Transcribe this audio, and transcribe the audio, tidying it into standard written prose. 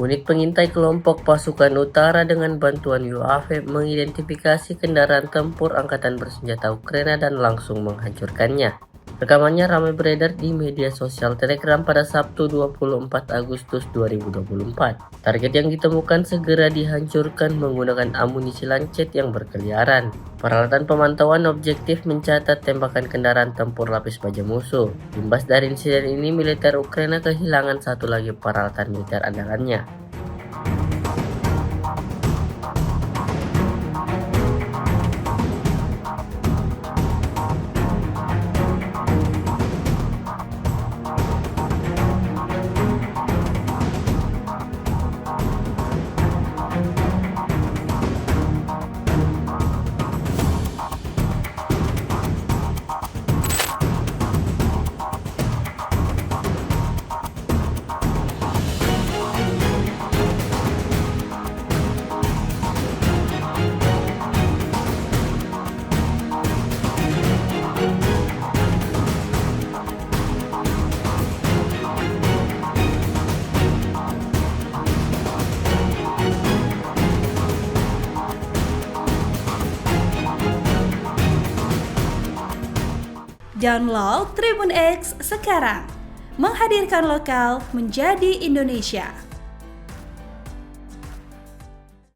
Unit pengintai kelompok pasukan utara dengan bantuan UAV mengidentifikasi kendaraan tempur angkatan bersenjata Ukraina dan langsung menghancurkannya. Rekamannya ramai beredar di media sosial Telegram pada Sabtu 24 Agustus 2024. Target yang ditemukan segera dihancurkan menggunakan amunisi lancet yang berkeliaran. Peralatan pemantauan objektif mencatat tembakan kendaraan tempur lapis baja musuh. Imbas dari insiden ini, militer Ukraina kehilangan satu lagi peralatan militer andalannya. Download Tribun X sekarang, menghadirkan lokal menjadi Indonesia.